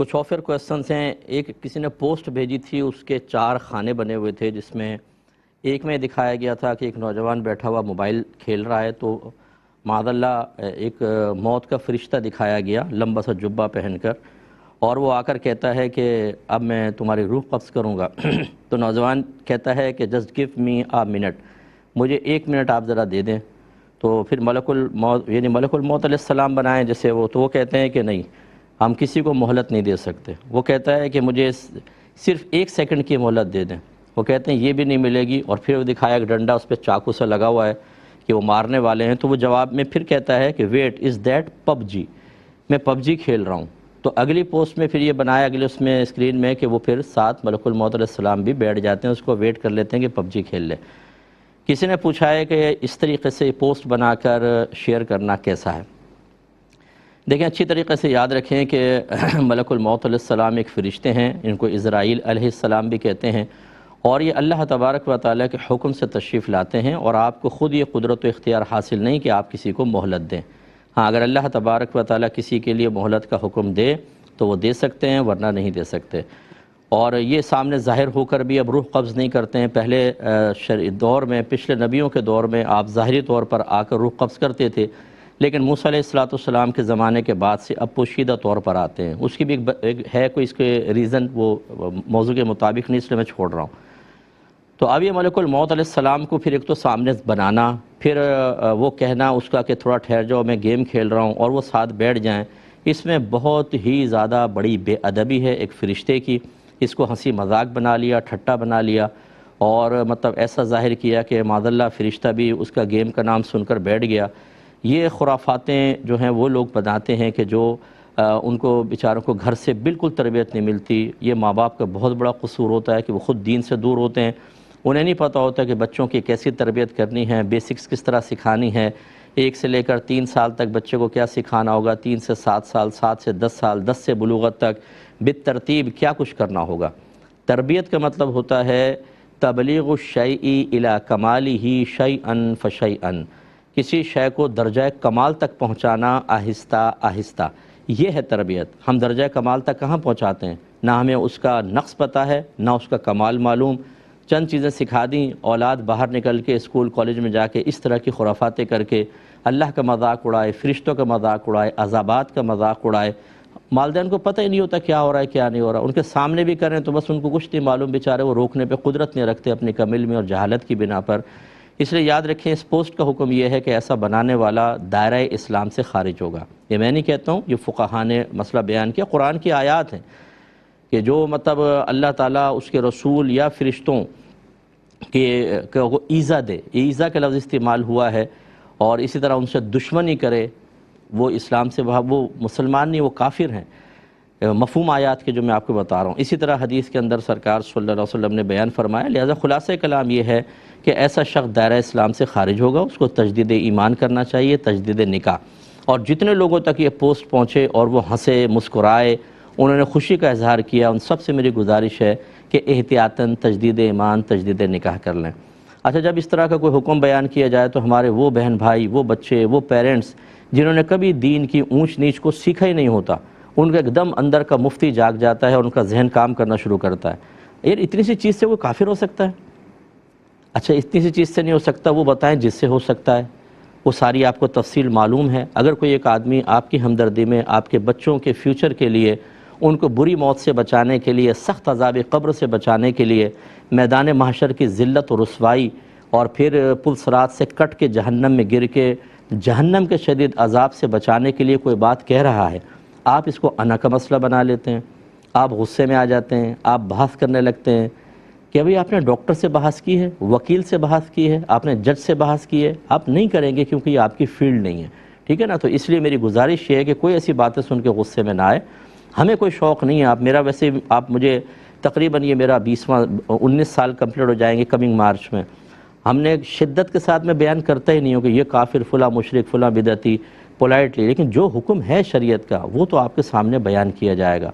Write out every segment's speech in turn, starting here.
کچھ اور پھر کویسچنس ہیں۔ ایک کسی نے پوسٹ بھیجی تھی، اس کے 4 خانے بنے ہوئے تھے، جس میں ایک میں دکھایا گیا تھا کہ ایک نوجوان بیٹھا ہوا موبائل کھیل رہا ہے، تو معاذ اللہ ایک موت کا فرشتہ دکھایا گیا لمبا سا جبہ پہن کر، اور وہ آ کر کہتا ہے کہ اب میں تمہاری روح قبض کروں گا۔ تو نوجوان کہتا ہے کہ جسٹ گیو می آ منٹ، مجھے 1 منٹ آپ ذرا دے دیں۔ تو پھر ملک الموت یعنی ملک الموت علیہ السلام بنائیں جیسے وہ، تو وہ کہتے ہیں کہ نہیں، ہم کسی کو مہلت نہیں دے سکتے۔ وہ کہتا ہے کہ مجھے صرف 1 سیکنڈ کی مہلت دے دیں۔ وہ کہتے ہیں یہ بھی نہیں ملے گی، اور پھر وہ دکھایا ایک ڈنڈا، اس پہ چاقو سے لگا ہوا ہے کہ وہ مارنے والے ہیں۔ تو وہ جواب میں پھر کہتا ہے کہ ویٹ از دیٹ پب جی، میں پب جی کھیل رہا ہوں۔ تو اگلی پوسٹ میں پھر یہ بنایا اگلے اس میں اسکرین میں کہ وہ پھر ساتھ ملک الموت علیہ السلام بھی بیٹھ جاتے ہیں، اس کو ویٹ کر لیتے ہیں کہ پب جی کھیل لے۔ کسی نے پوچھا ہے کہ اس طریقے سے پوسٹ بنا کر شیئر کرنا کیسا ہے؟ دیکھیں، اچھی طریقے سے یاد رکھیں کہ ملک الموت علیہ السلام ایک فرشتے ہیں، ان کو عزرائیل علیہ السلام بھی کہتے ہیں، اور یہ اللہ تبارک و تعالیٰ کے حکم سے تشریف لاتے ہیں، اور آپ کو خود یہ قدرت و اختیار حاصل نہیں کہ آپ کسی کو مہلت دیں۔ ہاں، اگر اللہ تبارک و تعالیٰ کسی کے لیے مہلت کا حکم دے تو وہ دے سکتے ہیں، ورنہ نہیں دے سکتے۔ اور یہ سامنے ظاہر ہو کر بھی اب روح قبض نہیں کرتے ہیں۔ پہلے دور میں، پچھلے نبیوں کے دور میں آپ ظاہری طور پر آ کر روح قبض کرتے تھے، لیکن موسیٰ علیہ السلام کے زمانے کے بعد سے اب پوشیدہ طور پر آتے ہیں۔ اس کی بھی ایک ہے کوئی اس کے ریزن، وہ موضوع کے مطابق نہیں، اس لیے میں چھوڑ رہا ہوں۔ تو اب یہ ملک الموت علیہ السلام کو پھر ایک تو سامنے بنانا، پھر وہ کہنا اس کا کہ تھوڑا ٹھہر جاؤ میں گیم کھیل رہا ہوں، اور وہ ساتھ بیٹھ جائیں، اس میں بہت ہی زیادہ بڑی بے ادبی ہے ایک فرشتے کی۔ اس کو ہنسی مذاق بنا لیا، ٹھٹا بنا لیا، اور مطلب ایسا ظاہر کیا کہ معاذ اللہ فرشتہ بھی اس کا گیم کا نام سن کر بیٹھ گیا۔ یہ خرافاتیں جو ہیں وہ لوگ بناتے ہیں کہ جو ان کو بیچاروں کو گھر سے بالکل تربیت نہیں ملتی۔ یہ ماں باپ کا بہت بڑا قصور ہوتا ہے کہ وہ خود دین سے دور ہوتے ہیں، انہیں نہیں پتہ ہوتا کہ بچوں کی کیسی تربیت کرنی ہے، بیسکس کس طرح سکھانی ہے، 1 سے لے کر 3 سال تک بچے کو کیا سکھانا ہوگا، 3 سے 7 سال، 7 سے 10 سال، 10 سے بلوغت تک بالترتیب کیا کچھ کرنا ہوگا۔ تربیت کا مطلب ہوتا ہے تبلیغ الشیء الی کمالہ شیئا فشیئا، کسی شے کو درجہ کمال تک پہنچانا آہستہ آہستہ، یہ ہے تربیت۔ ہم درجہ کمال تک کہاں پہنچاتے ہیں؟ نہ ہمیں اس کا نقص پتہ ہے، نہ اس کا کمال معلوم۔ چند چیزیں سکھا دیں، اولاد باہر نکل کے اسکول کالج میں جا کے اس طرح کی خرافاتیں کر کے اللہ کا مذاق اڑائے، فرشتوں کا مذاق اڑائے، عذابات کا مذاق اڑائے۔ والدین کو پتہ ہی نہیں ہوتا کیا ہو رہا ہے کیا نہیں ہو رہا، ان کے سامنے بھی کریں تو بس ان کو کچھ نہیں معلوم، بیچارے وہ روکنے پہ قدرت نہیں رکھتے اپنی کم علمی اور جہالت کی بنا پر۔ اس لیے یاد رکھیں، اس پوسٹ کا حکم یہ ہے کہ ایسا بنانے والا دائرہ اسلام سے خارج ہوگا۔ یہ میں نہیں کہتا ہوں، یہ فقہاء نے مسئلہ بیان کیا، قرآن کی آیات ہیں کہ جو مطلب اللہ تعالیٰ اس کے رسول یا فرشتوں کہ وہ ایذا دے، ایذا کا لفظ استعمال ہوا ہے، اور اسی طرح ان سے دشمنی کرے، وہ اسلام سے وہ مسلمان نہیں، وہ کافر ہیں۔ مفہوم آیات کے جو میں آپ کو بتا رہا ہوں، اسی طرح حدیث کے اندر سرکار صلی اللہ علیہ وسلم نے بیان فرمایا۔ لہذا خلاصہ کلام یہ ہے کہ ایسا شخص دائرہ اسلام سے خارج ہوگا، اس کو تجدید ایمان کرنا چاہیے، تجدید نکاح۔ اور جتنے لوگوں تک یہ پوسٹ پہنچے اور وہ ہنسے مسکرائے، انہوں نے خوشی کا اظہار کیا، ان سب سے میری گزارش ہے کہ احتیاطاً تجدید ایمان، تجدید نکاح کر لیں۔ اچھا، جب اس طرح کا کوئی حکم بیان کیا جائے تو ہمارے وہ بہن بھائی، وہ بچے، وہ پیرنٹس جنہوں نے کبھی دین کی اونچ نیچ کو سیکھا ہی نہیں ہوتا، ان کا ایک دم اندر کا مفتی جاگ جاتا ہے اور ان کا ذہن کام کرنا شروع کرتا ہے، یار اتنی سی چیز سے وہ کافر ہو سکتا ہے؟ اچھا، اتنی سی چیز سے نہیں ہو سکتا، وہ بتائیں جس سے ہو سکتا ہے، وہ ساری آپ کو تفصیل معلوم ہے۔ اگر کوئی ایک آدمی آپ کی ہمدردی میں، آپ کے بچوں کے فیوچر کے لیے، ان کو بری موت سے بچانے کے لیے، سخت عذاب قبر سے بچانے کے لیے، میدان محشر کی ذلت و رسوائی اور پھر پل صراط سے کٹ کے جہنم میں گر کے جہنم کے شدید عذاب سے بچانے کے لیے کوئی بات کہہ رہا ہے، آپ اس کو انا کا مسئلہ بنا لیتے ہیں، آپ غصے میں آ جاتے ہیں، آپ بحث کرنے لگتے ہیں کہ ابھی آپ نے ڈاکٹر سے بحث کی ہے، وکیل سے بحث کی ہے، آپ نے جج سے بحث کی ہے، آپ نہیں کریں گے کیونکہ یہ آپ کی فیلڈ نہیں ہے، ٹھیک ہے نا؟ تو اس لیے میری گزارش یہ ہے کہ کوئی ایسی باتیں سن کے غصے میں نہ آئے۔ ہمیں کوئی شوق نہیں ہے، آپ میرا ویسے آپ مجھے تقریباً یہ میرا 19 سال کمپلیٹ ہو جائیں گے کمنگ مارچ میں۔ ہم نے شدت کے ساتھ میں بیان کرتا ہی نہیں ہوں کہ یہ کافر، فلاں مشرک، فلاں بدعتی، پولائٹلی، لیکن جو حکم ہے شریعت کا وہ تو آپ کے سامنے بیان کیا جائے گا۔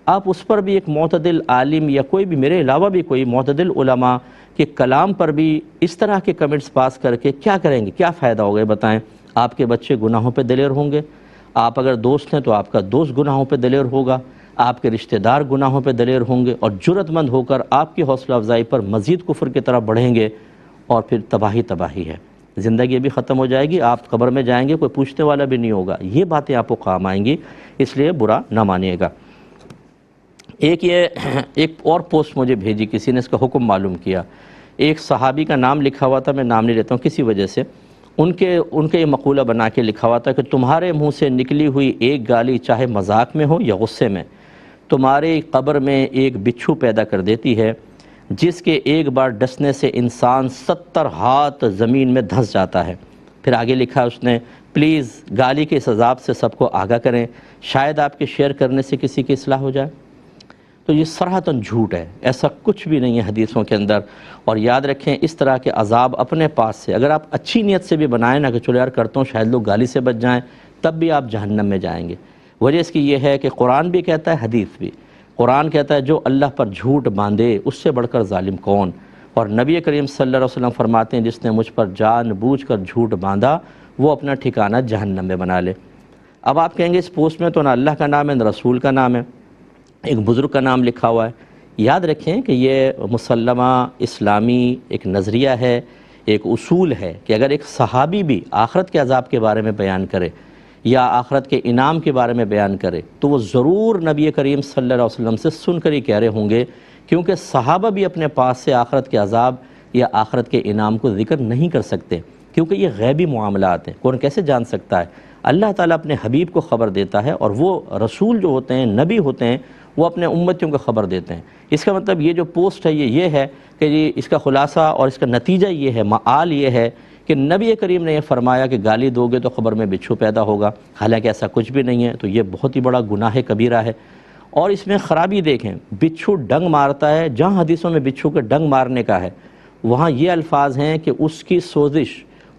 آپ اس پر بھی ایک معتدل عالم یا کوئی بھی میرے علاوہ بھی کوئی معتدل علماء کے کلام پر بھی اس طرح کے کمنٹس پاس کر کے کیا کریں گے؟ کیا فائدہ ہوگا بتائیں؟ آپ کے بچے گناہوں پہ دلیر ہوں گے، آپ اگر دوست ہیں تو آپ کا دوست گناہوں پہ دلیر ہوگا، آپ کے رشتہ دار گناہوں پہ دلیر ہوں گے اور جرأت مند ہو کر آپ کی حوصلہ افزائی پر مزید کفر کی طرف بڑھیں گے، اور پھر تباہی ہے، زندگی بھی ختم ہو جائے گی، آپ قبر میں جائیں گے، کوئی پوچھنے والا بھی نہیں ہوگا، یہ باتیں آپ کو کام آئیں گی، اس لیے برا نہ مانیے گا۔ ایک اور پوسٹ مجھے بھیجی کسی نے، اس کا حکم معلوم کیا، ایک صحابی کا نام لکھا ہوا تھا، میں نام نہیں لیتا ہوں کسی وجہ سے، ان کے یہ مقولہ بنا کے لکھا ہوا تھا کہ تمہارے منہ سے نکلی ہوئی ایک گالی چاہے مذاق میں ہو یا غصے میں، تمہاری قبر میں ایک بچھو پیدا کر دیتی ہے، جس کے ایک بار ڈسنے سے انسان 70 ہاتھ زمین میں دھنس جاتا ہے۔ پھر آگے لکھا اس نے، پلیز گالی کے اس عذاب سے سب کو آگاہ کریں، شاید آپ کے شیئر کرنے سے کسی کی اصلاح ہو جائے۔ تو یہ صراحتاً جھوٹ ہے، ایسا کچھ بھی نہیں ہے حدیثوں کے اندر۔ اور یاد رکھیں اس طرح کے عذاب اپنے پاس سے اگر آپ اچھی نیت سے بھی بنائیں نا کہ چلو یار کرتا ہوں شاید لوگ گالی سے بچ جائیں، تب بھی آپ جہنم میں جائیں گے۔ وجہ اس کی یہ ہے کہ قرآن بھی کہتا ہے، حدیث بھی۔ قرآن کہتا ہے جو اللہ پر جھوٹ باندھے اس سے بڑھ کر ظالم کون، اور نبی کریم صلی اللہ علیہ وسلم فرماتے ہیں جس نے مجھ پر جان بوجھ کر جھوٹ باندھا وہ اپنا ٹھکانہ جہنم میں بنا لے۔ اب آپ کہیں گے اس پوسٹ میں تو نہ اللہ کا نام ہے نہ رسول کا نام ہے، ایک بزرگ کا نام لکھا ہوا ہے۔ یاد رکھیں کہ یہ مسلمہ اسلامی ایک نظریہ ہے، ایک اصول ہے کہ اگر ایک صحابی بھی آخرت کے عذاب کے بارے میں بیان کرے یا آخرت کے انعام کے بارے میں بیان کرے تو وہ ضرور نبی کریم صلی اللہ علیہ وسلم سے سن کر ہی کہہ رہے ہوں گے، کیونکہ صحابہ بھی اپنے پاس سے آخرت کے عذاب یا آخرت کے انعام کو ذکر نہیں کر سکتے، کیونکہ یہ غیبی معاملات ہیں، کون کیسے جان سکتا ہے؟ اللہ تعالیٰ اپنے حبیب کو خبر دیتا ہے، اور وہ رسول جو ہوتے ہیں، نبی ہوتے ہیں، وہ اپنے امتیوں کو خبر دیتے ہیں۔ اس کا مطلب یہ جو پوسٹ ہے یہ ہے کہ یہ اس کا خلاصہ اور اس کا نتیجہ یہ ہے، معال یہ ہے کہ نبی کریم نے یہ فرمایا کہ گالی دو گے تو قبر میں بچھو پیدا ہوگا، حالانکہ ایسا کچھ بھی نہیں ہے۔ تو یہ بہت ہی بڑا گناہ کبیرہ ہے، اور اس میں خرابی دیکھیں، بچھو ڈنگ مارتا ہے، جہاں حدیثوں میں بچھو کے ڈنگ مارنے کا ہے وہاں یہ الفاظ ہیں کہ اس کی سوزش